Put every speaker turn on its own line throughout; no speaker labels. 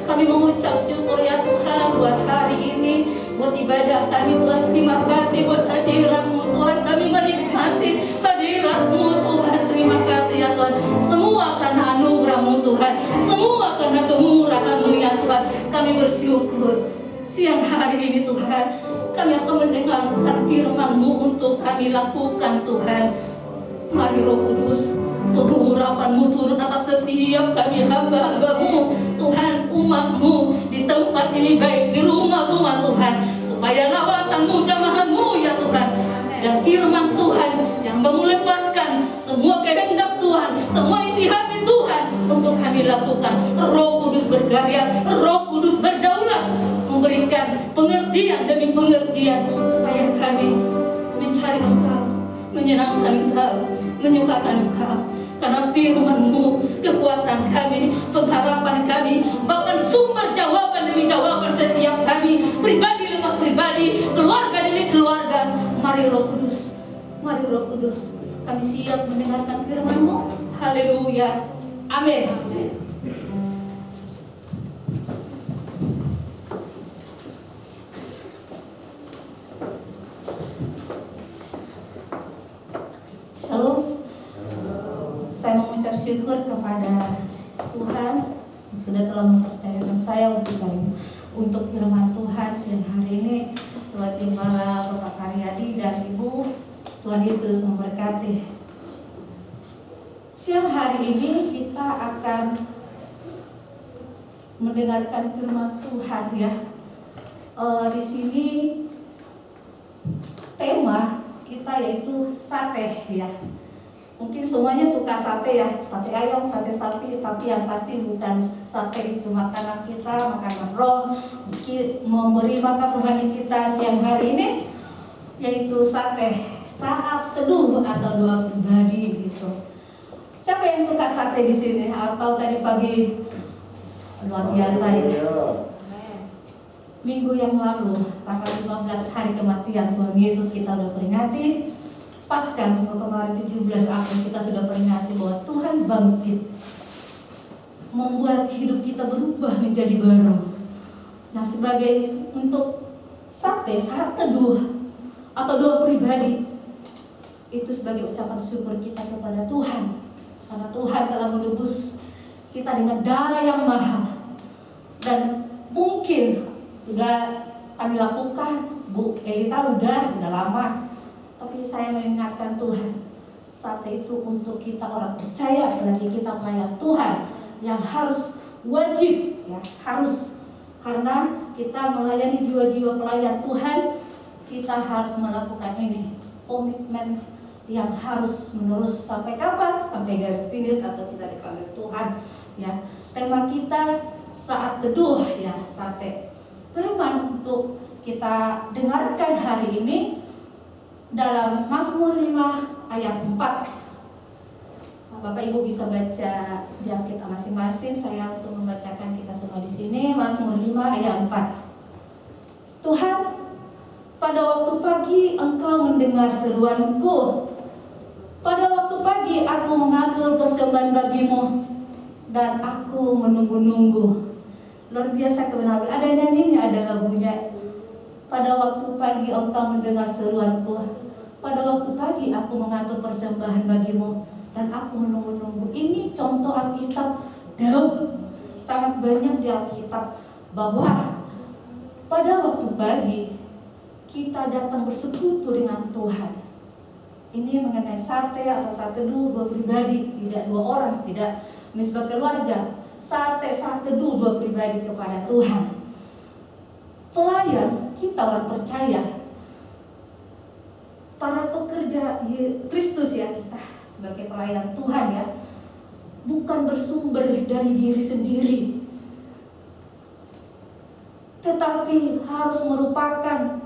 Kami mengucap syukur ya Tuhan buat hari ini, buat ibadah kami Tuhan. Terima kasih buat hadirat-Mu Tuhan. Kami menikmati hadirat-Mu Tuhan. Terima kasih ya Tuhan. Semua karena anugerah-Mu Tuhan. Semua karena kemurahan-Mu ya Tuhan. Kami bersyukur. Siang hari ini Tuhan, kami akan mendengarkan firman-Mu untuk kami lakukan Tuhan. Mari Roh Kudus, pengurapan-Mu turun atas setiap kami hamba-hamba-Mu Tuhan, umat-Mu di tempat ini, baik di rumah-rumah Tuhan, supaya lawatan-Mu, jamahan-Mu ya Tuhan, dan firman Tuhan yang melepaskan semua kehendak Tuhan, semua isi hati Tuhan untuk kami lakukan. Roh Kudus berkarya, Roh Kudus berdaulat, memberikan pengertian demi pengertian, supaya kami mencari Engkau, menyenangkan Engkau, menyukakan Engkau. Karena firman-Mu, kekuatan kami, pengharapan kami, bahkan sumber jawaban demi jawaban setiap kami, pribadi lepas pribadi, keluarga demi keluarga. Mari Roh Kudus, mari Roh Kudus, kami siap mendengarkan firman-Mu. Haleluya, amin. Shalom. Saya mengucap syukur kepada Tuhan yang sudah telah mempercayakan saya untuk firman Tuhan siang hari ini. Buat Gembala Bapak Karyadi dan Ibu, Tuhan Yesus memberkati. Siang hari ini kita akan mendengarkan firman Tuhan ya. Di sini tema kita yaitu sate ya. Mungkin semuanya suka sate ya, sate ayam, sate sapi, tapi yang pasti bukan sate itu makanan kita, makanan roh. Mungkin memberi makan rohani kita siang hari ini yaitu sate, saat teduh atau doa pribadi gitu. Siapa yang suka sate di sini? Atau tadi pagi luar biasa ya. Minggu yang lalu, tanggal 15 hari kematian Tuhan Yesus kita udah peringati. Paskah minggu kemarin 17 April kita sudah peringati bahwa Tuhan bangkit, membuat hidup kita berubah menjadi baru. Nah, sebagai untuk sate, saat teduh atau doa pribadi, itu sebagai ucapan syukur kita kepada Tuhan, karena Tuhan telah menebus kita dengan darah yang mahal. Dan mungkin sudah kami lakukan, Bu Elita udah lama. Tapi saya mengingatkan Tuhan, sate itu untuk kita orang percaya, apalagi kita pelayan Tuhan, yang harus wajib ya, harus, karena kita melayani jiwa-jiwa pelayan Tuhan, kita harus melakukan ini. Komitmen yang harus menerus sampai kapan? Sampai garis finish atau kita dipanggil Tuhan. Ya, tema kita saat teduh ya, sate. Firman untuk kita dengarkan hari ini dalam Mazmur 5 ayat 4. Bapak Ibu bisa baca di Alkitab masing-masing. Saya untuk membacakan kita semua di sini. Mazmur 5 ayat 4. Tuhan, pada waktu pagi Engkau mendengar seruanku. Pada waktu pagi aku mengatur persembahan bagimu, dan aku menunggu-nunggu. Luar biasa kebenaran. Ada nyanyinya, ada lagunya. Pada waktu pagi Engkau mendengar seruanku. Pada waktu pagi aku mengatur persembahan bagimu, dan aku menunggu-nunggu. Ini contoh Alkitab Daud. Sangat banyak di Alkitab bahwa pada waktu pagi kita datang bersekutu dengan Tuhan. Ini mengenai sate atau saat teduh dua pribadi, tidak dua orang, tidak misbah keluarga. Saat teduh dua pribadi kepada Tuhan. Pelayan kita orang percaya, para pekerja Kristus ya, kita sebagai pelayan Tuhan ya, bukan bersumber dari diri sendiri, tetapi harus merupakan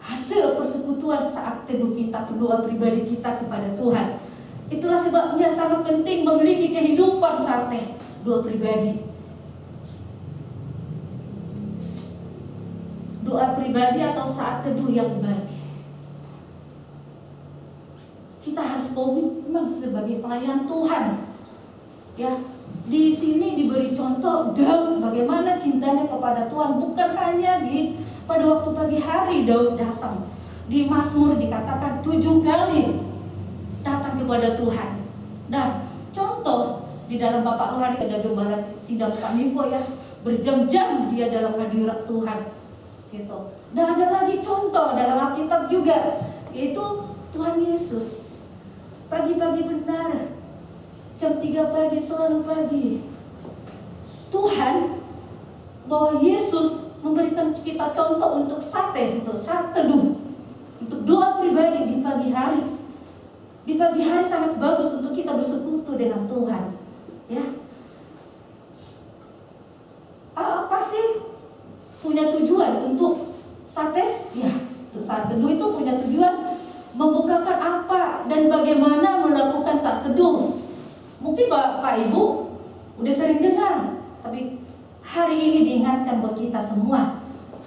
hasil persekutuan saat teduh kita, berdoa pribadi kita kepada Tuhan. Itulah sebabnya sangat penting memiliki kehidupan sate doa pribadi. Doa pribadi atau saat teduh yang baik. Kita harus komitmen sebagai pelayan Tuhan. Ya, di sini diberi contoh Daud bagaimana cintanya kepada Tuhan, bukan hanya pada waktu pagi hari Daud datang. Di Mazmur dikatakan 7 kali datang kepada Tuhan. Nah, contoh di dalam Bapak Rohani ada gembala sidang Paniko ya, berjam-jam dia dalam hadirat Tuhan. Gitu. Dan ada lagi contoh dalam Alkitab juga, yaitu Tuhan Yesus. Pagi-pagi benar, jam 3 pagi, selalu pagi. Tuhan bahwa Yesus memberikan kita contoh untuk sate, untuk saat teduh, untuk doa pribadi di pagi hari. Di pagi hari sangat bagus untuk kita bersekutu dengan Tuhan. Ya, apa sih punya tujuan untuk sate? Ya, untuk saat teduh itu punya tujuan membukakan apa dan bagaimana melakukan saat teduh. Mungkin Bapak Ibu udah sering dengar, tapi hari ini diingatkan buat kita semua.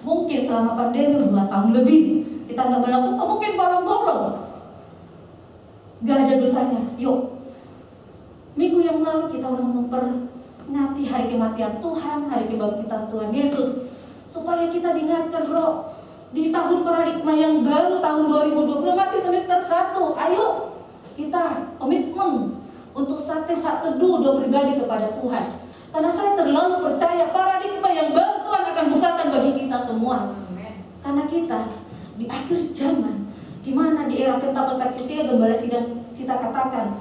Mungkin selama pandemi 2 tahun lebih kita nggak melakukan, mungkin bolong-bolong, nggak ada dosanya. Yuk, minggu yang lalu kita udah memperingati hari kematian Tuhan, hari kebangkitan Tuhan Yesus, supaya kita diingatkan, bro, di tahun paradigma yang baru, tahun 2020 masih semester 1. Ayo kita komitmen untuk saat teduh doa pribadi kepada Tuhan. Karena saya terlalu percaya paradigma yang baru Tuhan akan bukakan bagi kita semua. Karena kita di akhir zaman, di mana di era Pentakosta ketika gembala sidang kita katakan,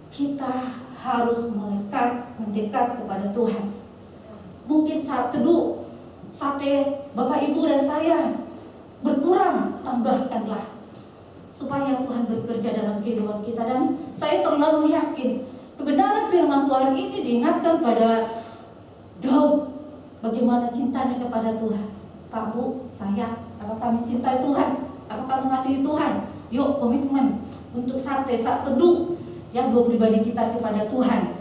kita harus mendekat kepada Tuhan. Mungkin saat teduh sate Bapak Ibu dan saya berkurang, tambahkanlah supaya Tuhan bekerja dalam kehidupan kita. Dan saya terlalu yakin kebenaran firman Tuhan ini diingatkan pada Daud, bagaimana cintanya kepada Tuhan. Pak Bu, saya, apakah kami cintai Tuhan? Apakah mengasihi Tuhan? Yuk komitmen untuk saat teduh yang doa pribadi kita kepada Tuhan.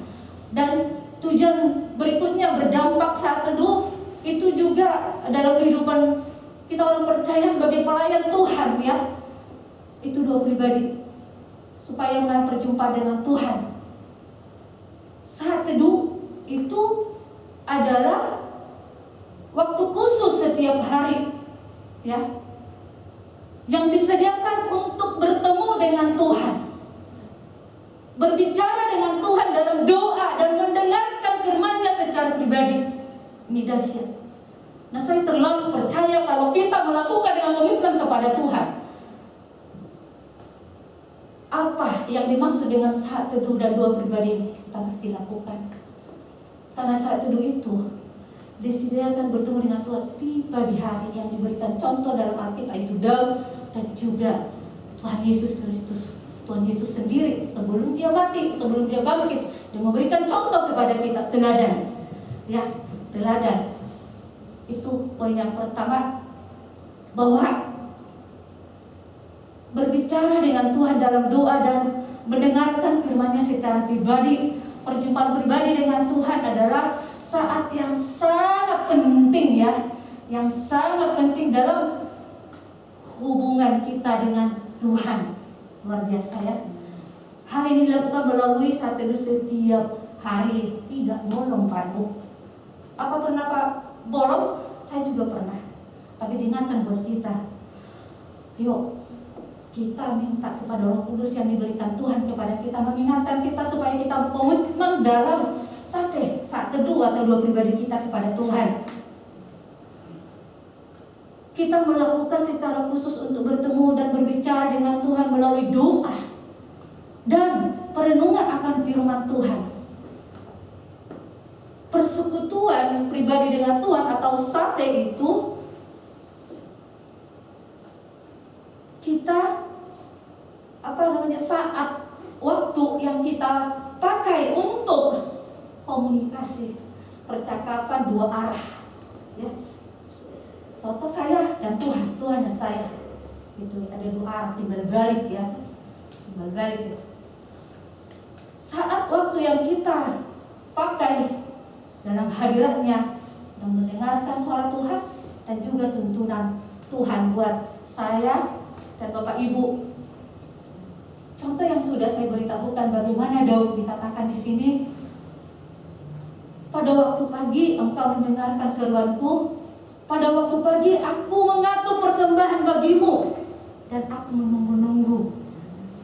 Dan tujuan berikutnya berdampak saat teduh itu juga dalam kehidupan kita orang percaya sebagai pelayan Tuhan ya. Itu doa pribadi supaya mengenal perjumpaan dengan Tuhan. Saat teduh itu adalah waktu khusus setiap hari ya, yang disediakan untuk bertemu dengan Tuhan, berbicara dengan Tuhan dalam doa dan mendengarkan firman-Nya secara pribadi. Ini dahsyat. Nah, saya terlalu percaya kalau kita melakukan dengan komitmen kepada Tuhan. Apa yang dimaksud dengan saat teduh dan doa pribadi ini kita mesti lakukan. Karena saat teduh itu disediakan bertemu dengan Tuhan di pagi hari yang diberikan contoh dalam Alkitab itu Daud dan juga Tuhan Yesus Kristus. Tuhan Yesus sendiri sebelum dia mati, sebelum dia bangkit, dia memberikan contoh kepada kita, teladan. Ya, teladan. Itu poin yang pertama, bahwa berbicara dengan Tuhan dalam doa dan mendengarkan firman-Nya secara pribadi, perjumpaan pribadi dengan Tuhan adalah saat yang sangat penting ya, yang sangat penting dalam hubungan kita dengan Tuhan. Luar biasa ya. Hal ini dilakukan melalui satu setiap hari, tidak bolong Pak Bu. Apa pernah Pak bolong? Saya juga pernah. Tapi diingatkan buat kita, yuk kita minta kepada Roh Kudus yang diberikan Tuhan kepada kita, mengingatkan kita supaya kita berkomitmen dalam saat teduh atau doa pribadi kita kepada Tuhan. Kita melakukan secara khusus untuk bertemu dan berbicara dengan Tuhan melalui doa dan perenungan akan firman Tuhan. Persekutuan pribadi dengan Tuhan atau sate itu kita saat waktu yang kita pakai untuk komunikasi, percakapan dua arah ya. Contoh saya dan Tuhan, Tuhan dan saya. Itu ada dua arah, timbal balik ya. Timbal balik gitu. Saat waktu yang kita pakai dalam hadiratnya dan mendengarkan suara Tuhan dan juga tuntunan Tuhan buat saya dan Bapak Ibu. Contoh yang sudah saya beritahukan bagaimana Daud dikatakan di sini, pada waktu pagi engkau mendengarkan seruanku, pada waktu pagi aku mengatur persembahan bagimu dan aku menunggu-nunggu.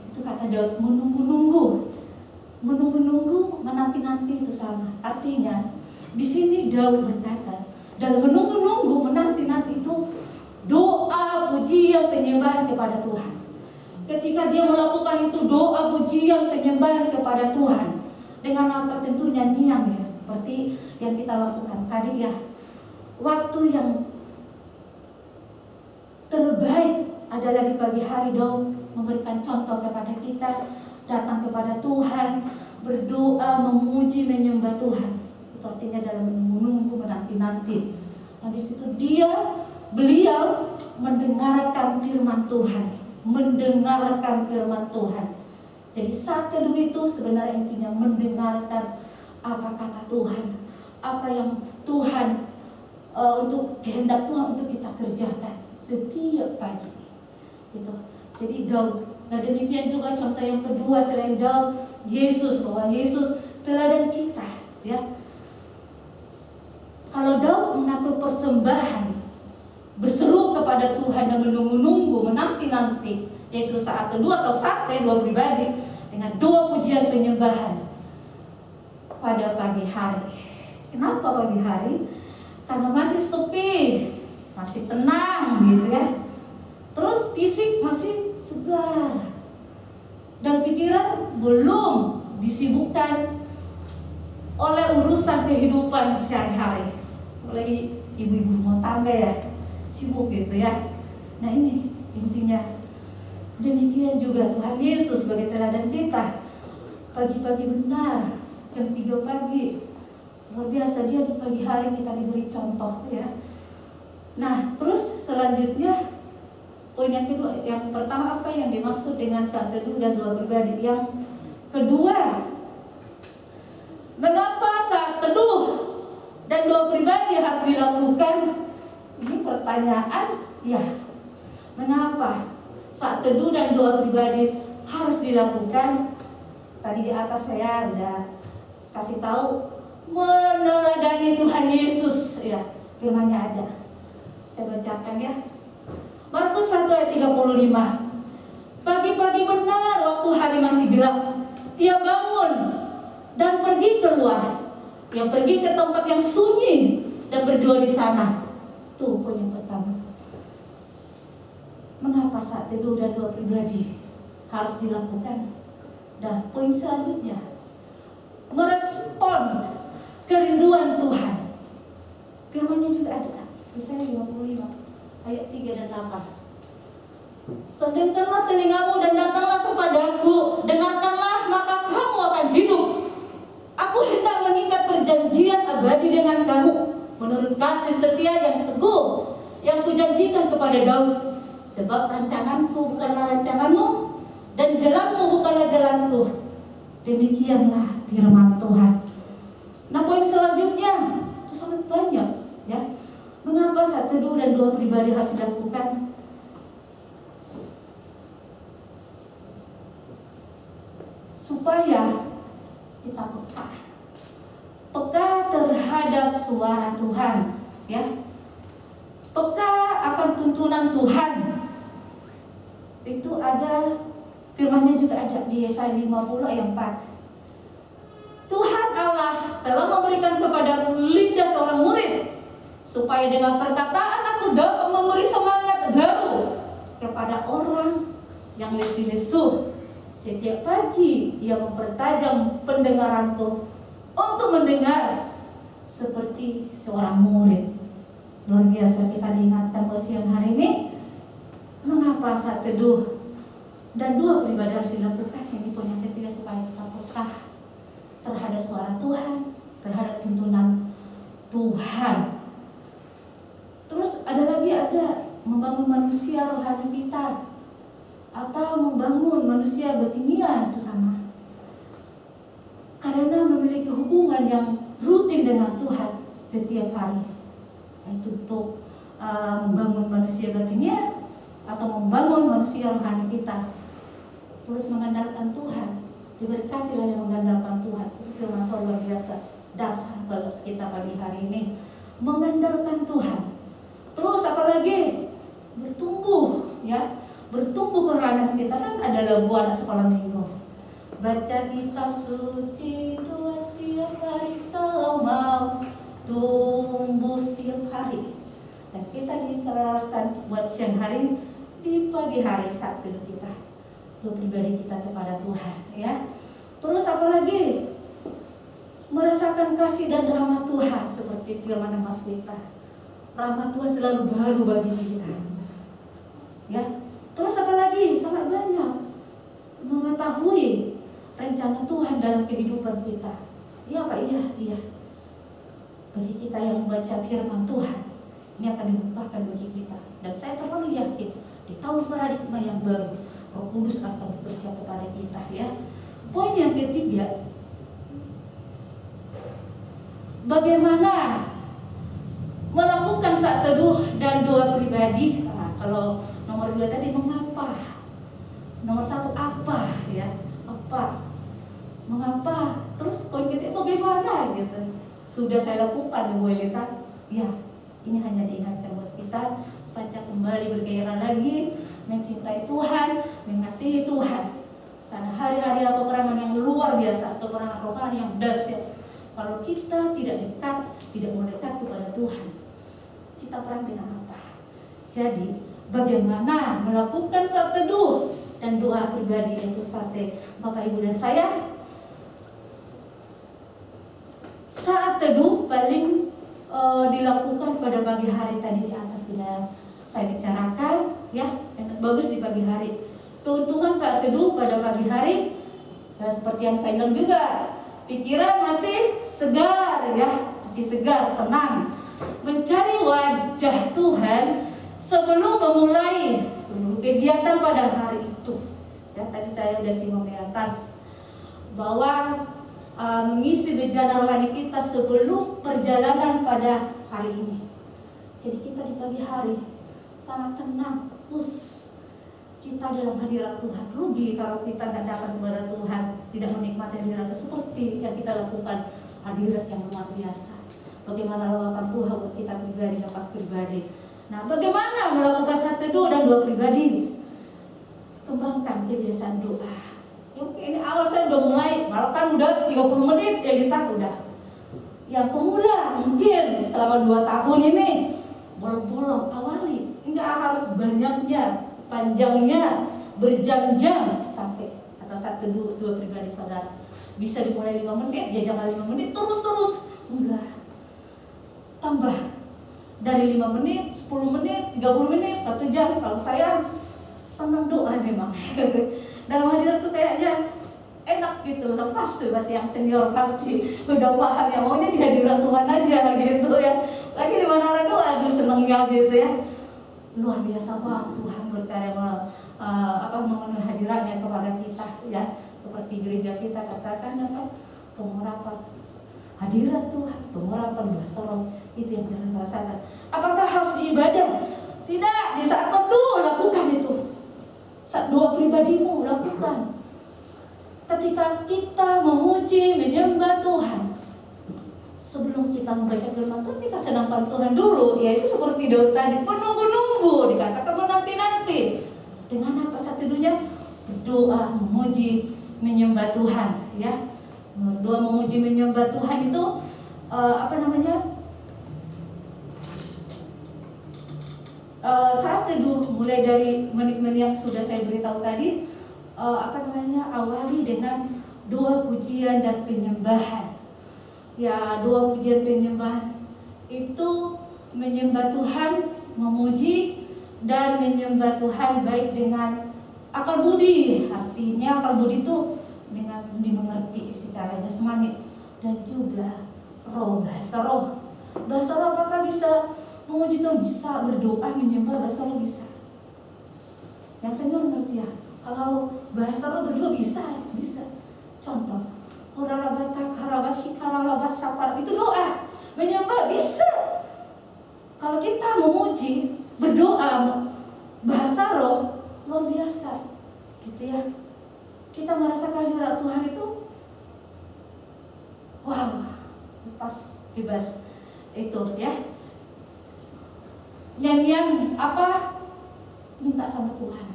Itu kata Daud, menunggu-nunggu. Menunggu-nunggu, menanti-nanti itu sama. Artinya di sini Daud berkata, dalam menunggu-nunggu, menanti-nanti itu doa, pujian, penyembahan kepada Tuhan. Ketika dia melakukan itu doa, pujian, penyembahan kepada Tuhan, dengan apa? Tentu nyanyian ya, seperti yang kita lakukan tadi ya. Waktu yang terbaik adalah di pagi hari. Daud memberikan contoh kepada kita, datang kepada Tuhan, berdoa, memuji, menyembah Tuhan. Itu artinya dalam menunggu-nunggu, menanti-nanti. Habis itu beliau mendengarkan firman Tuhan, mendengarkan firman Tuhan. Jadi saat teduh itu sebenarnya intinya mendengarkan apa kata Tuhan, apa yang Tuhan untuk kehendak Tuhan untuk kita kerjakan setiap pagi. Gitu. Jadi Daud. Nah demikian juga contoh yang kedua selain Daud, Yesus, bahwa Yesus teladan kita, ya. Kalau Daud mengatur persembahan, berseru kepada Tuhan dan menunggu-nunggu, menanti-nanti, yaitu saat teduh atau sate, doa pribadi dengan doa pujian penyembahan pada pagi hari. Kenapa pagi hari? Karena masih sepi, masih tenang gitu ya. Terus fisik masih segar dan pikiran belum disibukkan oleh urusan kehidupan sehari-hari. Apalagi ibu-ibu rumah tangga ya, sibuk gitu ya. Nah ini intinya. Demikian juga Tuhan Yesus sebagai teladan kita. Pagi-pagi benar, jam 3 pagi. Luar biasa, dia di pagi hari kita diberi contoh ya. Nah terus selanjutnya, poin yang kedua, yang pertama apa yang dimaksud dengan saat teduh dan doa pribadi. Yang kedua, mengapa saat teduh dan doa pribadi harus dilakukan? Ini pertanyaan ya. Mengapa saat teduh dan doa pribadi harus dilakukan? Tadi di atas saya udah kasih tahu, meneladani Tuhan Yesus ya, firman-Nya ada. Saya bacakan ya. Markus 1 ayat 35. Pagi-pagi benar waktu hari masih gelap, ia bangun dan pergi keluar. Ia pergi ke tempat yang sunyi dan berdoa di sana. Tuh poin yang pertama. Mengapa saat teduh dan doa pribadi harus dilakukan? Dan poin selanjutnya, merespon kerinduan Tuhan. Yesaya 55 ayat 3 dan 8. Sedengkanlah telingamu dan datanglah kepadaku, dengarkanlah maka kamu akan hidup. Aku hendak mengikat perjanjian abadi dengan kamu, menurut kasih setia yang teguh yang kujanjikan kepada Daud. Sebab rancanganku bukanlah rancanganmu, dan jalanmu bukanlah jalanku. Demikianlah firman Tuhan. Nah, poin selanjutnya itu sangat banyak, ya. Mengapa saat teduh dan doa pribadi harus dilakukan? Supaya kita peka terhadap suara Tuhan, ya. Peka akan tuntunan Tuhan. Itu ada firman-Nya juga ada di Yesaya 50 ayat 4. Tuhan Allah telah memberikan kepadaku lidah seorang murid, supaya dengan perkataan aku dapat memberi semangat baru kepada orang yang letih lesu. Setiap pagi ia mempertajam pendengaranku untuk mendengar seperti seorang murid. Luar biasa kita diingatkan pada siang hari ini. Mengapa saat teduh dan doa pribadi harus dilakukan? Ini pun yang ketiga, supaya kita peka terhadap suara Tuhan, terhadap tuntunan Tuhan. Terus ada membangun manusia rohani kita, atau membangun manusia batinia, itu sama. Karena memiliki hubungan yang rutin dengan Tuhan setiap hari, itu untuk membangun manusia batinia atau membangun manusia rohani kita. Terus mengandalkan Tuhan, diberkatilah yang mengandalkan Tuhan. Itu firman Tuhan luar biasa, dasar buat kita pagi hari ini, mengandalkan Tuhan. Terus apalagi bertumbuh, ya, bertumbuh keharapan kita. Kan adalah buah anak sekolah minggu, baca kitab suci, doa setiap hari kalau mau tumbuh setiap hari. Dan kita diserahkan buat siang hari, di pagi hari saat teduh kita, doa pribadi kita kepada Tuhan, ya. Terus apalagi merasakan kasih dan rahmat Tuhan, seperti firman Mas kita. Rahmat Tuhan selalu baru bagi kita, ya. Terus apalagi sangat banyak mengetahui rencana Tuhan dalam kehidupan kita. Iya Pak, iya. Bagi kita yang membaca firman Tuhan, ini akan dibukakan bagi kita. Dan saya terlalu yakin di tahun paradigma yang baru, Roh Kudus akan bekerja kepada kita, ya. Poin yang ketiga, bagaimana melakukan saat teduh dan doa pribadi. Nah, kalau nomor 2 tadi mengapa, nomor 1 apa, ya, apa, mengapa. Terus poin ketiga bagaimana, gitu. Sudah saya lakukan, Bu Elita, ya. Ini hanya diingatkan buat kita supaya kembali bergairah lagi, mencintai Tuhan, mengasihi Tuhan. Karena hari-hari peperangan yang luar biasa, peperangan rohani yang dahsyat. Kalau kita tidak dekat, tidak mendekat kepada Tuhan, kita perang dengan apa? Jadi, bagaimana melakukan saat teduh dan doa pribadi itu sate, Bapak Ibu dan saya. Saat teduh paling dilakukan pada pagi hari, tadi di atas sudah saya bicarakan, ya, yang bagus di pagi hari. Keuntungan saat teduh pada pagi hari, ya, seperti yang saya bilang juga, pikiran masih segar, ya, masih segar, tenang. Mencari wajah Tuhan sebelum memulai seluruh kegiatan pada hari itu. Ya, tadi saya sudah singgung di atas bahwa mengisi bejana rohani kita sebelum perjalanan pada hari ini. Jadi kita di pagi hari sangat tenang, fokus kita dalam hadirat Tuhan. Rugi kalau kita tidak datang kepada Tuhan, tidak menikmati hadirat seperti yang kita lakukan, hadirat yang luar biasa. Bagaimana lawatan Tuhan buat kita pribadi, lepas pribadi. Nah, bagaimana melakukan saat teduh dan doa pribadi? Kembangkan kebiasaan doa. Ya, ini awal saya udah mulai, malah kan udah 30 menit ya kita udah. Yang pemula mungkin selama 2 tahun ini bolong-bolong awali, enggak harus banyaknya, panjangnya, berjam-jam sampai atau saat teduh doa pribadi saudara. Bisa dimulai 5 menit, ya jangan 5 menit terus-terus. Enggak. Tambah dari 5 menit, 10 menit, 30 menit, 1 jam. Kalau saya senang doa memang. Dalam hadirat tuh kayaknya enak gitu, lepas tuh pasti yang senior pasti udah paham ya, maunya di hadirat Tuhan aja gitu ya. Lagi di mana doa, aduh senengnya gitu ya. Luar biasa banget Tuhan berkarya memenuhi hadiratnya kepada kita ya. Seperti gereja kita katakan pengurapan hadirat Tuhan, pengurapan bahasa roh, itu yang kita rasakan. Apakah harus di ibadah? Tidak, di saat teduh lakukan itu. Saat doa pribadimu lakukan. Ketika kita memuji, menyembah Tuhan, sebelum kita membaca firman Tuhan, kita senangkan Tuhan dulu. Ya itu seperti doa tadi, menunggu-nunggu, dikatakan menanti-nanti. Dengan apa saat teduhnya? Berdoa, memuji, menyembah Tuhan ya. Doa memuji menyembah Tuhan itu saat teduh mulai dari menit-menit yang sudah saya beritahu tadi, awali dengan doa pujian dan penyembahan. Ya, doa pujian penyembahan itu menyembah Tuhan, memuji dan menyembah Tuhan baik dengan akal budi. Artinya akal budi itu dengan dimengerti secara jasmani dan juga roh, bahasa roh. Bahasa roh apakah bisa memuji Tuhan? Bisa. Berdoa menyembah bahasa roh bisa. Yang senior ngerti ya, kalau bahasa roh berdoa bisa. Contoh, itu doa. Menyembah bisa. Kalau kita memuji, berdoa bahasa roh, luar biasa gitu ya. Kita merasakan hadirat Tuhan itu wow, lepas bebas itu ya. Nyanyian apa? Minta sama Tuhan.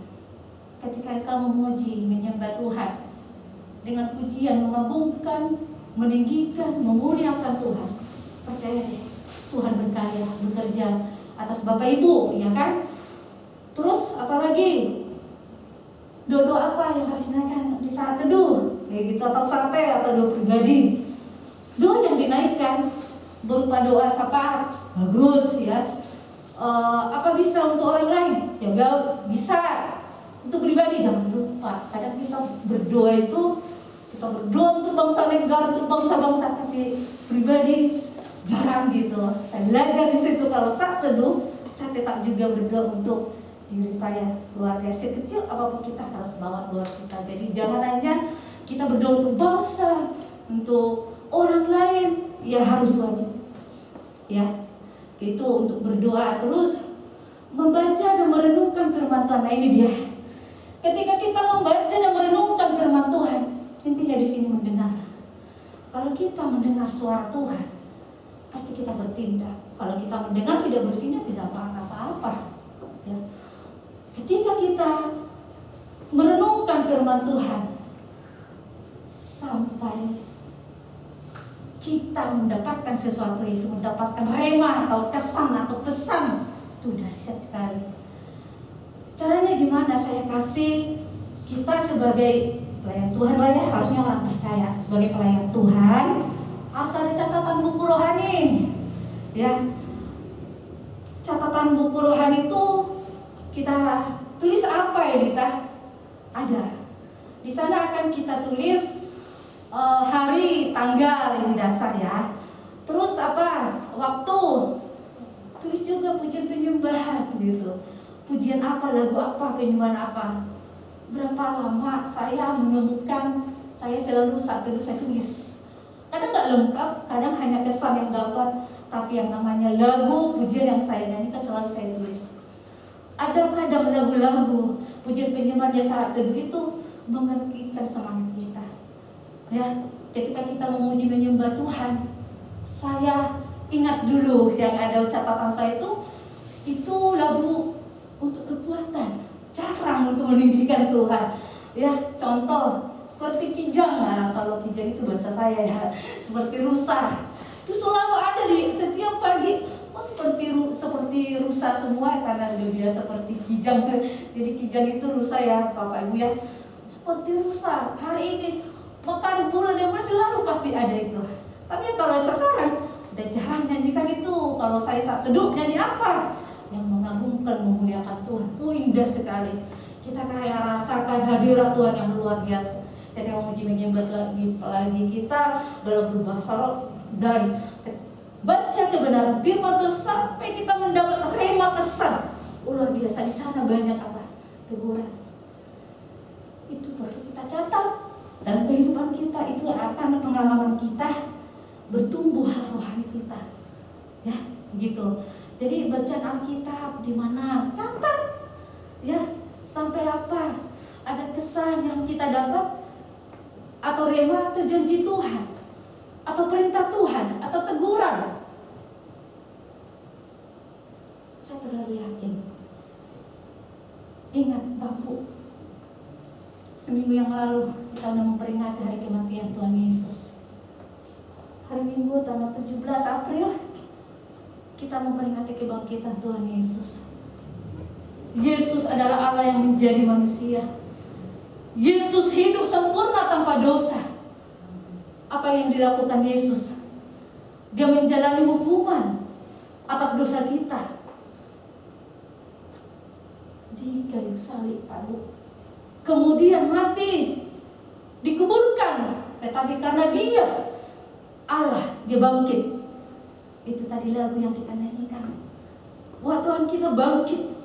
Ketika kamu memuji, menyembah Tuhan dengan pujian, mengagungkan, meninggikan, memuliakan Tuhan, percaya deh, Tuhan berkarya, bekerja atas Bapak Ibu, ya kan? Terus apalagi? Doa apa yang harus dinaikkan di saat teduh, kayak gitu, atau santai, atau doa pribadi? Doa yang dinaikkan berupa doa syafaat, bagus ya. Apa bisa untuk orang lain? Ya udah bisa. Untuk pribadi jangan lupa. Kadang kita berdoa itu, kita berdoa untuk bangsa negara, untuk bangsa-bangsa, tapi pribadi jarang gitu. Saya belajar di situ, kalau saat teduh saya tetap juga berdoa untuk diri saya, keluarga saya, kecil apapun kita harus bawa doa kita. Jadi jangan hanya kita berdoa untuk bangsa, untuk orang lain, ya harus wajib ya. Itu untuk berdoa terus membaca dan merenungkan firman Tuhan. Nah ini dia. Ketika kita membaca dan merenungkan firman Tuhan, intinya di sini mendengar. Kalau kita mendengar suara Tuhan, pasti kita bertindak. Kalau kita mendengar tidak bertindak, tidak apa-apa ya. Ketika kita merenungkan firman Tuhan, sampai kita mendapatkan sesuatu itu, mendapatkan rema atau kesan atau pesan, itu dahsyat sekali. Caranya gimana? Saya kasih, kita sebagai pelayan Tuhan lah ya, harusnya orang percaya. Sebagai pelayan Tuhan harus ada catatan buku rohani ya. Catatan buku rohani itu kita tulis apa ya Dita? Ada. Di sana akan kita tulis hari, tanggal, ini dasar ya. Terus apa? Waktu. Tulis juga pujian penyembahan gitu. Pujian apa, lagu apa, penyembahan apa. Berapa lama saya menemukan, saya selalu saat itu saya tulis. Kadang gak lengkap, kadang hanya kesan yang dapat, tapi yang namanya lagu, pujian yang saya nyanyikan selalu saya tulis. Ada kadang lagu-lagu pujian penyembahan di saat teduh itu membangkitkan semangat kita. Ya, ketika kita memuji menyembah Tuhan, saya ingat dulu yang ada catatan saya itu lagu untuk kekuatan, jarang untuk meninggikan Tuhan. Ya, contoh seperti kijang. Nah, kalau kijang itu bahasa saya ya, seperti rusa. Itu selalu ada di setiap pagi. Seperti rusa semua karena dia seperti kijang. Jadi kijang itu rusa ya, Bapak Ibu ya. Seperti rusa. Hari ini makan bulan yang selalu pasti ada itu. Tapi kalau sekarang Kita jarang nyanyikan itu. Kalau saya saat teduh nyanyi apa? Yang mengagungkan, memuliakan Tuhan. Indah sekali. Kita kayak rasakan hadirat Tuhan yang luar biasa. Ketika memuji lagi kita dalam berbahasa roh dan baca kebenaran firman Tuhan sampai kita mendapat rema kesan. Luar biasa, di sana banyak apa? Teguran. Itu perlu kita catat dalam kehidupan kita. Itu akan pengalaman kita bertumbuh rohani kita, ya gitu. Jadi bacaan Alkitab di mana catat, ya sampai apa? Ada kesan yang kita dapat atau rema atau janji Tuhan atau perintah Tuhan atau teguran. Saya terlalu yakin. Ingat Bapak, seminggu yang lalu kita sudah memperingati hari kematian Tuhan Yesus. Hari Minggu tanggal 17 April kita memperingati kebangkitan Tuhan Yesus. Yesus adalah Allah yang menjadi manusia. Yesus hidup sempurna tanpa dosa. Apa yang dilakukan Yesus? Dia menjalani hukuman atas dosa kita di kayu salib, Pak Bu. Kemudian mati, dikuburkan. Tetapi karena Dia Allah, Dia bangkit. Itu tadi lagu yang kita nyanyikan. Wah, Tuhan kita bangkit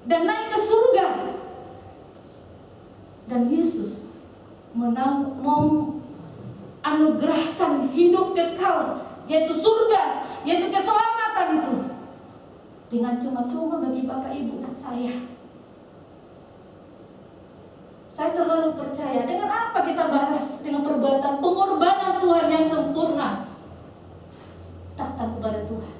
dan naik ke surga. Dan Yesus menganugerahkan hidup kekal, yaitu surga, yaitu keselamatan itu, dengan cuma-cuma bagi Bapak, Ibu, dan saya. Saya terlalu percaya. Dengan apa kita balas? Dengan perbuatan pengorbanan Tuhan yang sempurna. Datang kepada Tuhan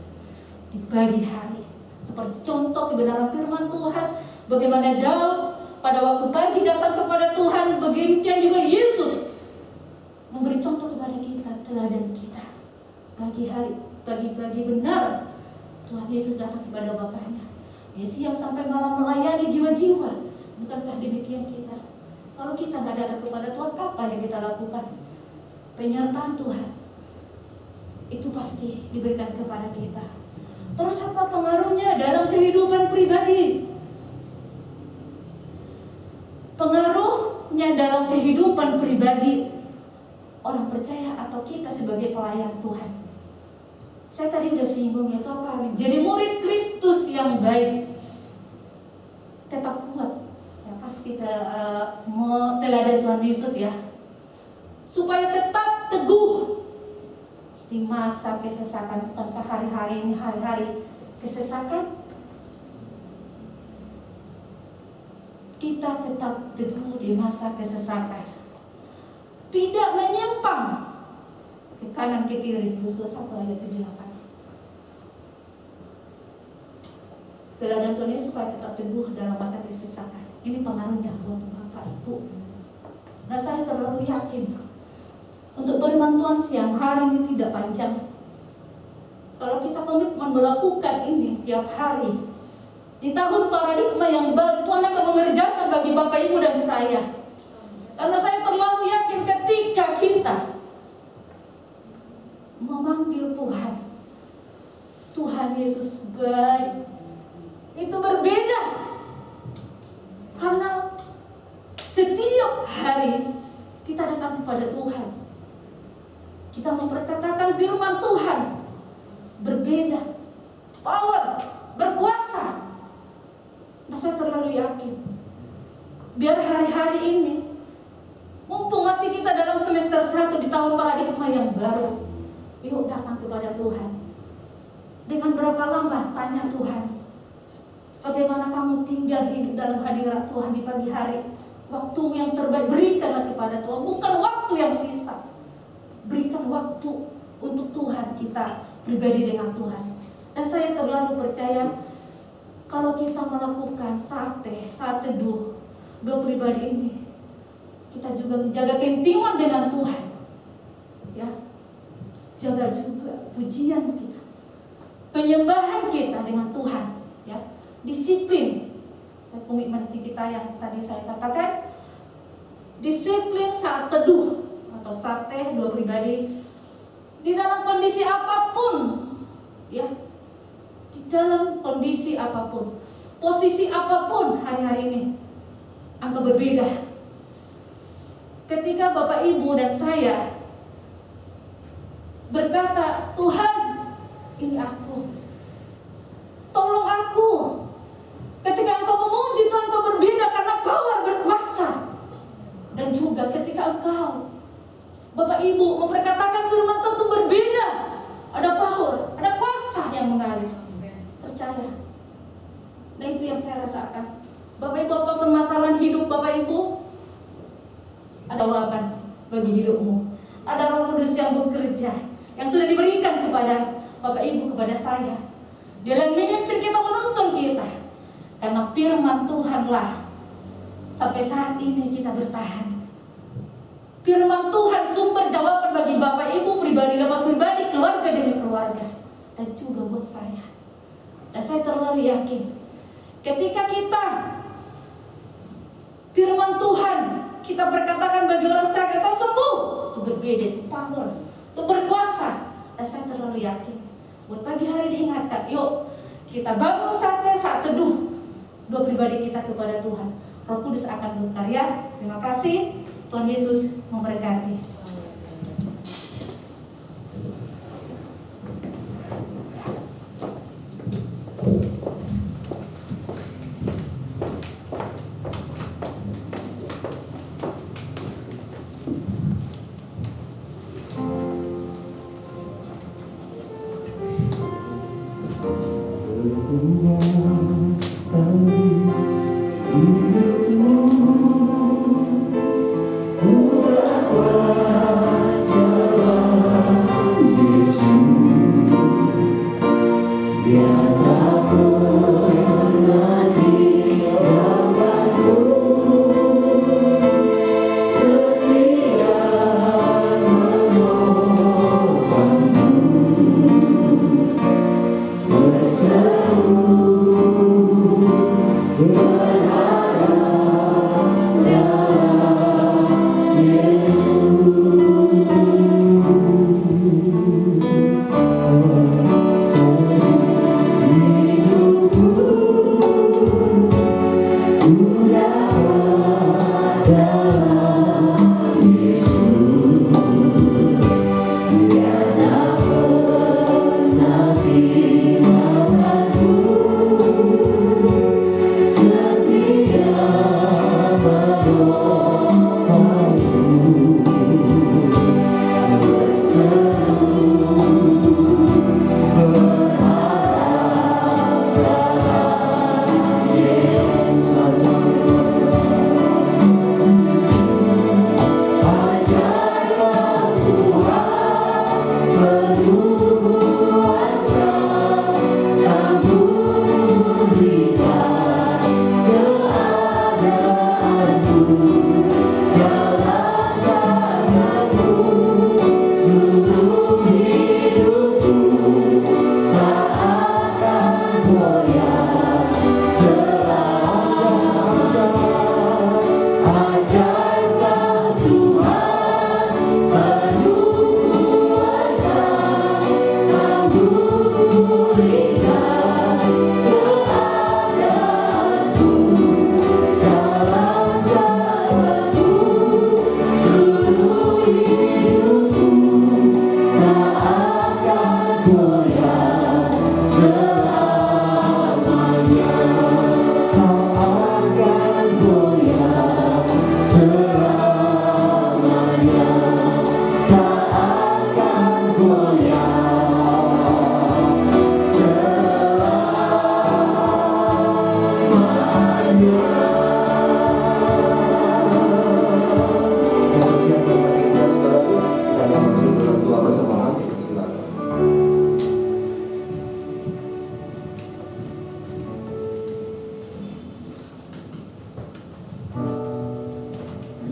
di pagi hari, seperti contoh kebenaran firman Tuhan. Bagaimana Daud pada waktu pagi datang kepada Tuhan, demikian juga Yesus memberi contoh kepada kita, teladan kita. Pagi hari, pagi-pagi benar Tuhan Yesus datang kepada Bapaknya. Dia siang sampai malam melayani jiwa-jiwa. Bukankah demikian kita? Kalau kita nggak datang kepada Tuhan, apa yang kita lakukan? Penyertaan Tuhan itu pasti diberikan kepada kita. Terus apa pengaruhnya dalam kehidupan pribadi? Pengaruhnya dalam kehidupan pribadi orang percaya atau kita sebagai pelayan Tuhan. Saya tadi udah singgung itu apa? Jadi murid Kristus yang baik. Tetap kuat. Ya pasti teladan Tuhan Yesus ya. Supaya tetap teguh di masa kesesakan. Bukankah hari-hari ini hari-hari kesesakan? Kita tetap teguh di masa kesesakan. Tidak menyimpang ke kanan ke kiri. Yosuwa 1 ayat 8. Teladan Tuhan Yesus supaya tetap teguh dalam masa kesesakan. Ini pengaruhnya buat Bapak Ibu. Nah, saya terlalu yakin untuk firman Tuhan siang hari ini tidak panjang. Kalau kita komitmen melakukan ini setiap hari, di tahun paradigma yang baru, Tuhan akan mengerjakan bagi Bapak Ibu dan saya. Karena saya terlalu yakin ketika kita memanggil Tuhan, Tuhan Yesus baik, itu berbeda. Karena setiap hari kita datang kepada Tuhan, kita memperkatakan firman Tuhan, berbeda, power, berkuasa. Nah, saya terlalu yakin, biar hari-hari ini, mumpung masih kita dalam semester 1 di tahun paradigma yang baru, yuk datang kepada Tuhan. Dengan berapa lama? Tanya Tuhan, bagaimana kamu tinggal hidup dalam hadirat Tuhan di pagi hari? Waktu yang terbaik berikanlah kepada Tuhan, bukan waktu yang sisa. Berikan waktu untuk Tuhan kita pribadi dengan Tuhan. Dan saya terlalu percaya kalau kita melakukan saat teduh, doa pribadi ini, kita juga menjaga keintiman dengan Tuhan. Ya, jaga juga pujian kita, penyembahan kita dengan Tuhan. Ya, disiplin, komitmen kita yang tadi saya katakan, disiplin saat teduh atau saat doa pribadi, di dalam kondisi apapun, ya, di dalam kondisi apapun, posisi apapun hari-hari ini, engkau berbeda. Ketika Bapak Ibu dan saya berkata, Tuhan, ini aku, tolong aku. Ketika engkau memuji Tuhan, engkau berbeda karena power berkuasa. Dan juga ketika engkau, Bapak Ibu, memperkatakan firman Tuhan itu berbeda, ada power, ada kuasa yang mengalir. Percaya. Nah, itu yang saya rasakan. Bapak Ibu, apapun permasalahan hidup Bapak Ibu, ada jawaban bagi hidupmu. Ada Roh Kudus yang bekerja, yang sudah diberikan kepada Bapak Ibu, kepada saya. Dia yang memimpin kita, menuntun kita. Karena firman Tuhanlah sampai saat ini kita bertahan. Firman Tuhan sumber jawaban bagi Bapak Ibu, pribadi lepas pribadi, keluarga demi keluarga, dan juga buat saya. Dan saya terlalu yakin, ketika kita firman Tuhan kita berkatakan bagi orang sakit, kau sembuh, itu berbeda, itu power, itu berkuasa. Dan saya terlalu yakin, buat pagi hari diingatkan, yuk kita bangun saat teduh, dua pribadi kita kepada Tuhan. Roh Kudus akan berkarya. Terima kasih. Tuhan Yesus memberkati.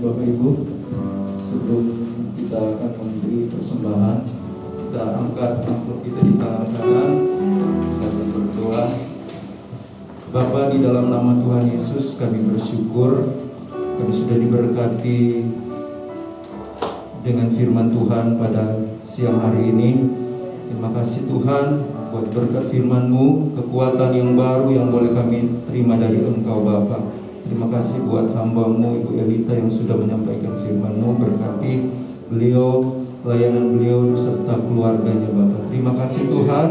Bapak Ibu, sebelum kita akan memberi persembahan, kita angkat amplop kita di tangan kanan, kita akan berdoa. Bapa, di dalam nama Tuhan Yesus kami bersyukur kami sudah diberkati dengan firman Tuhan pada siang hari ini. Terima kasih Tuhan buat berkat firman-Mu, kekuatan yang baru yang boleh kami terima dari Engkau Bapa. Terima kasih buat hamba-Mu Ibu Elita yang sudah menyampaikan firman-Mu. Berkati beliau, pelayanan beliau serta keluarganya Bapa. Terima kasih Tuhan.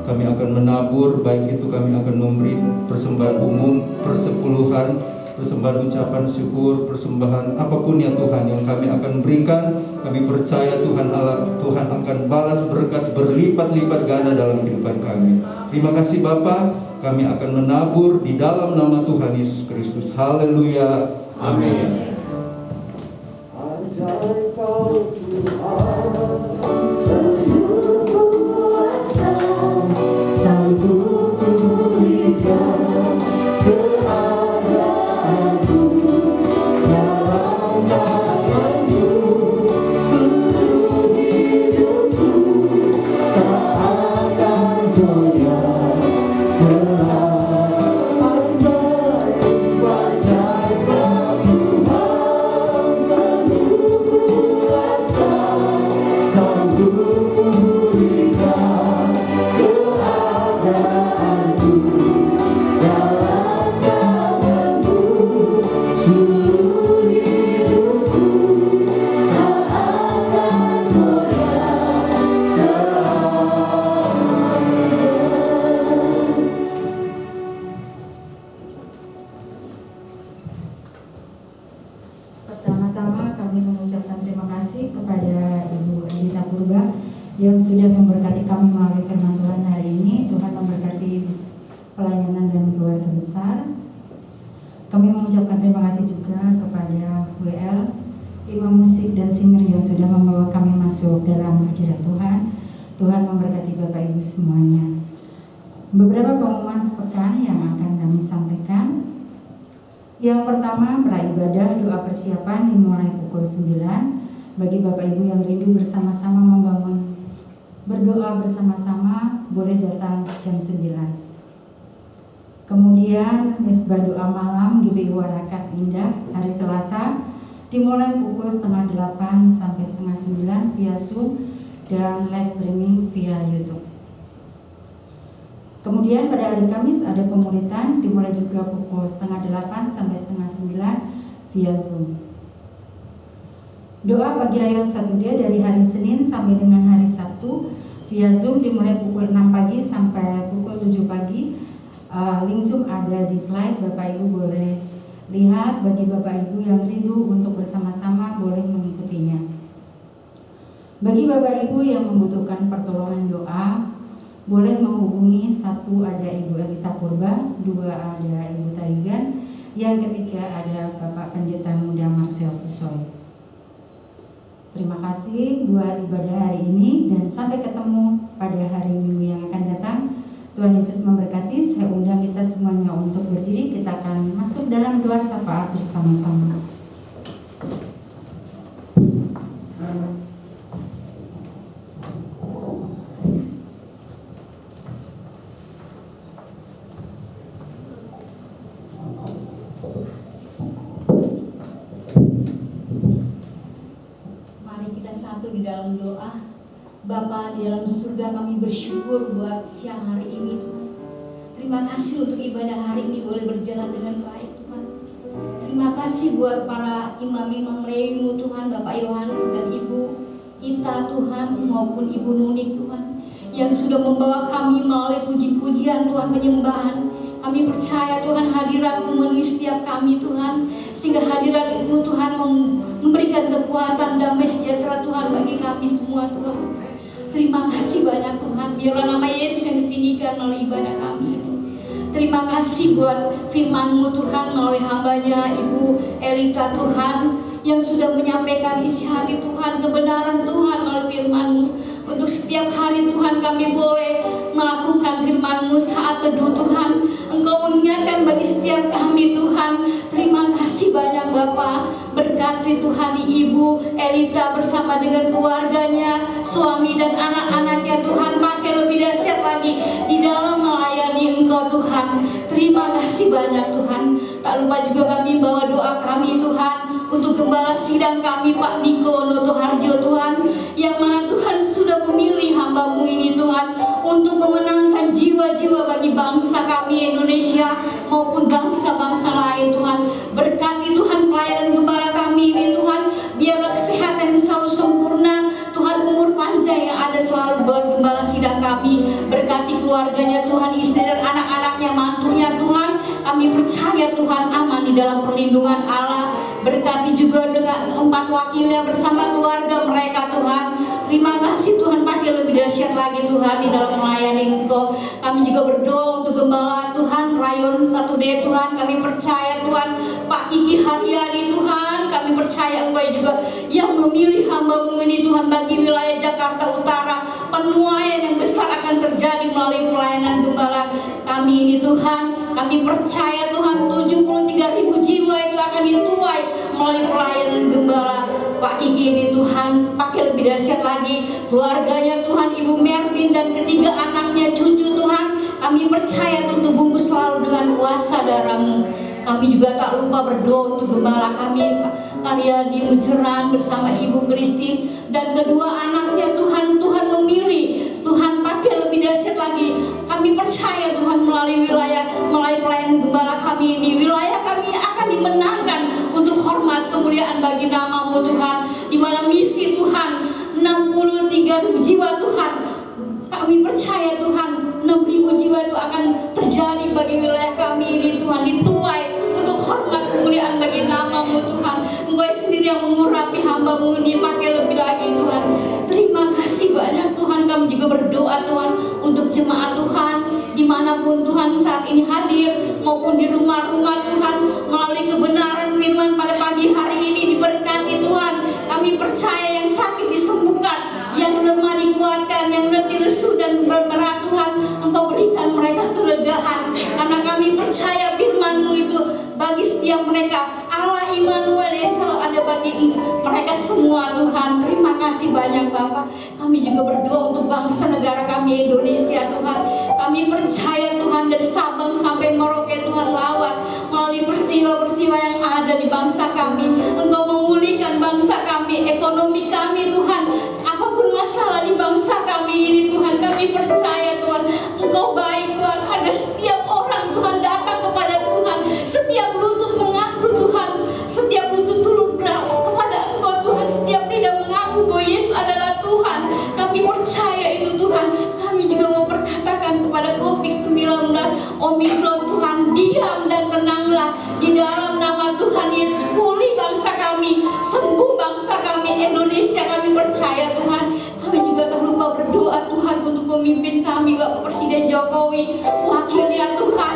Kami akan menabur, baik itu kami akan memberi persembahan umum, persepuluhan, persembahan ucapan syukur, persembahan apapun ya Tuhan yang kami akan berikan. Kami percaya Tuhan Allah, Tuhan akan balas berkat berlipat-lipat ganda dalam kehidupan kami. Terima kasih Bapa, kami akan menabur di dalam nama Tuhan Yesus Kristus. Haleluya. Amin.
Pertama-tama kami mengucapkan terima kasih kepada Ibu Elita Purba yang sudah memberkati kami melalui firman Tuhan hari ini. Tuhan memberkati pelayanan dan keluarga besar. Kami mengucapkan terima kasih juga kepada WL, imam musik dan singer yang sudah membawa kami masuk dalam hadirat Tuhan. Tuhan memberkati Bapak Ibu semuanya. Beberapa pengumuman sepekan yang akan kami sampaikan. Yang pertama, praibadah doa persiapan dimulai pukul 9. Bagi Bapak Ibu yang rindu bersama-sama membangun berdoa bersama-sama, boleh datang jam 9. Kemudian misbah doa malam GBI Warakas Indah hari Selasa dimulai pukul 7:30 sampai 8:30 via Zoom dan live streaming via YouTube. Kemudian pada hari Kamis ada pemuritan dimulai juga pukul 7:30 sampai 8:30 via Zoom. Doa pagi raya 1D dari hari Senin sampai dengan hari Sabtu via Zoom dimulai pukul 6 pagi sampai pukul 7 pagi. Link Zoom ada di slide, Bapak Ibu boleh lihat. Bagi Bapak Ibu yang rindu untuk bersama-sama boleh mengikutinya. Bagi Bapak Ibu yang membutuhkan pertolongan doa, boleh menghubungi. 1 ada Ibu Elita Purba, 2 ada Ibu Tarigan, yang ketiga ada Bapak Pendeta Muda Marcel Pusoy. Terima kasih buat ibadah hari ini dan sampai ketemu pada hari Minggu yang akan datang. Tuhan Yesus memberkati. Saya undang kita semuanya untuk berdiri. Kita akan masuk dalam doa syafaat bersama-sama.
Di dalam doa. Bapa di dalam surga, kami bersyukur buat siang hari ini Tuhan. Terima kasih untuk ibadah hari ini boleh berjalan dengan baik Tuhan. Terima kasih buat para imam-imam Lewi-Mu Tuhan, Bapak Yohanes dan Ibu Ita Tuhan, maupun Ibu Nunik Tuhan, yang sudah membawa kami melalui puji-pujian Tuhan, penyembahan. Kami percaya Tuhan hadirat-Mu memenuhi setiap kami Tuhan, sehingga hadirat-Mu Tuhan memberikan kekuatan, damai sejahtera Tuhan bagi kami semua Tuhan. Terima kasih banyak Tuhan, biarlah nama Yesus yang ditinggikan melalui ibadah kami ini. Terima kasih buat firman-Mu Tuhan melalui hambanya Ibu Elita Tuhan, yang sudah menyampaikan isi hati Tuhan, kebenaran Tuhan melalui firman-Mu. Untuk setiap hari Tuhan kami boleh melakukan firman-Mu saat teduh Tuhan. Engkau mengingatkan bagi setiap kami Tuhan. Terima kasih banyak Bapa. Berkati Tuhan Ibu Elita bersama dengan keluarganya, suami dan anak-anaknya Tuhan. Pakai lebih dahsyat lagi di dalam melayani Engkau Tuhan. Terima kasih banyak Tuhan. Tak lupa juga kami bawa doa kami Tuhan untuk gembala sidang kami Pak Niko Notoharjo Tuhan, yang mana Tuhan sudah memilih hamba-Mu ini Tuhan untuk memenangkan jiwa-jiwa bagi bangsa kami Indonesia maupun bangsa-bangsa lain Tuhan. Berkati Tuhan pelayanan gembala kami ini Tuhan, biarlah kesehatan yang selalu sempurna Tuhan, umur panjang yang ada selalu buat gembala sidang kami. Berkati keluarganya Tuhan, istri dan anak-anaknya, mantunya Tuhan, kami percaya Tuhan aman di dalam perlindungan Allah. Berkati juga dengan 4 wakilnya bersama keluarga mereka Tuhan. Terima kasih Tuhan, pakai lebih dahsyat lagi Tuhan di dalam melayani Engkau. Kami juga berdoa untuk gembala Tuhan Rayon 1D Tuhan. Kami percaya Tuhan Pak Kiki Haryadi Tuhan, kami percaya Engkau juga yang memilih hamba-Mu ini Tuhan bagi wilayah Jakarta Utara. Penuaian yang besar akan terjadi melalui pelayanan gembala kami ini Tuhan. Kami percaya Tuhan 73.000 jiwa itu akan dituai melalui pelayanan gembala Pak Kiki ini Tuhan. Pakai lebih dahsyat lagi keluarganya Tuhan, Ibu Mervin dan ketiga anaknya, cucu Tuhan. Kami percaya untuk bungkus selalu dengan kuasa darah-Mu. Kami juga tak lupa berdoa untuk gembala kami Karyadi Mucerang bersama Ibu Christine dan kedua anaknya Tuhan. Tuhan memilih Tuhan pakai lebih dahsyat lagi. Kami percaya Tuhan melalui pelayanan gembala kami ini, wilayah kami akan dimenangkan untuk hormat kemuliaan bagi nama-Mu Tuhan, di mana misi Tuhan 63.000 jiwa Tuhan. Kami percaya Tuhan 6.000 jiwa itu akan terjadi bagi wilayah kami ini Tuhan, dituai untuk hormat kemuliaan bagi nama-Mu Tuhan. Engkau sendiri yang mengurapi hamba-Mu ini, pakai lebih lagi Tuhan. Terima kasih banyak Tuhan. Kami juga berdoa Tuhan untuk jemaat Tuhan dimanapun Tuhan saat ini hadir maupun di rumah-rumah Tuhan, melalui kebenaran firman pada pagi hari ini diberkati Tuhan. Kami percaya yang sakit disembuhkan, yang lemah dikuatkan, yang letih lesu dan berat Tuhan Engkau berikan mereka kelegaan, karena kami percaya firman-Mu itu bagi setiap mereka. Allah Immanuel yang selalu ada bagi mereka semua Tuhan. Terima kasih banyak Bapak. Kami juga berdoa untuk bangsa negara kami Indonesia Tuhan. Kami percaya Tuhan dari Sabang sampai Merauke Tuhan lawat melalui peristiwa-peristiwa yang ada di bangsa kami. Engkau memulihkan bangsa kami, ekonomi kami Tuhan. Apapun masalah di bangsa kami ini Tuhan, kami percaya Tuhan Engkau baik Tuhan, agar setiap orang Tuhan datang kepada Tuhan, setiap lutut mengaku Tuhan, setiap lutut turun kepada Engkau Tuhan, setiap tidak mengaku bahwa Yesus adalah Tuhan. Kami percaya itu Tuhan. Kami juga mau berkatakan kepada COVID-19 Omikron Tuhan, diam dan tenanglah di dalam nama Tuhan Yesus. Pulih bangsa kami, sembuh bangsa kami Indonesia. Kami percaya Tuhan. Kami juga tak lupa berdoa Tuhan untuk pemimpin kami Bapak Presiden Jokowi, wakilnya Tuhan,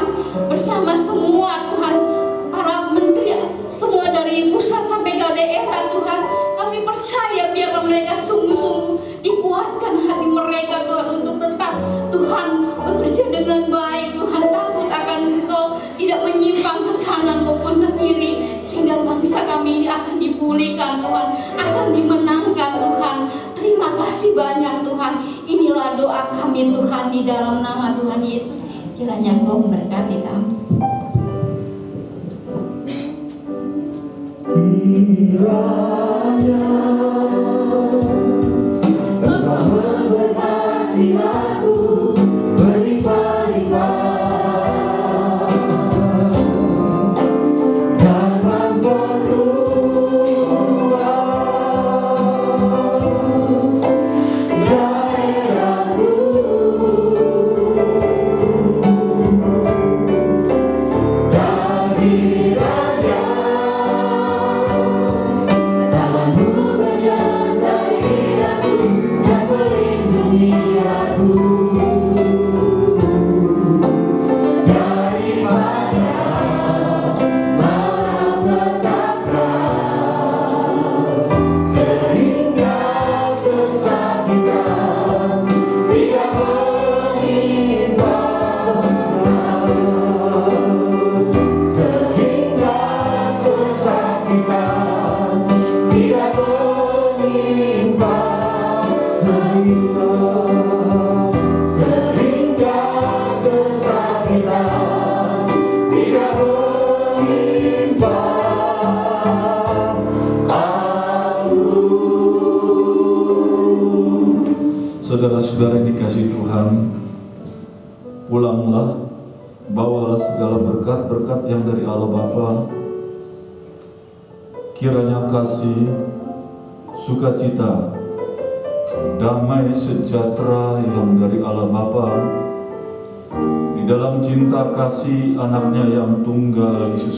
bersama semua Tuhan, para menteri, semua dari pusat sampai ke daerah Tuhan. Kami percaya biarlah mereka sungguh-sungguh dikuatkan hati mereka Tuhan untuk tetap Tuhan bekerja dengan baik Tuhan, takut akan Engkau, tidak menyimpang ke kanan maupun ke kiri, sehingga bangsa kami ini akan dipulihkan Tuhan, akan dimenangkan Tuhan. Terima kasih banyak Tuhan. Inilah doa kami Tuhan di dalam nama Tuhan Yesus. Kiranya Engkau memberkati kami.
Kiranya Engkau memberkati aku berlimpah-limpah dan memperluas daerahku. Dan kiranya tangan-Mu menyertai
saudara-saudara yang dikasihi Tuhan, pulanglah, bawalah segala berkat-berkat yang dari Allah Bapa. Kiranya kasih, sukacita, damai sejahtera yang dari Allah Bapa di dalam cinta kasih anaknya yang tunggal Yesus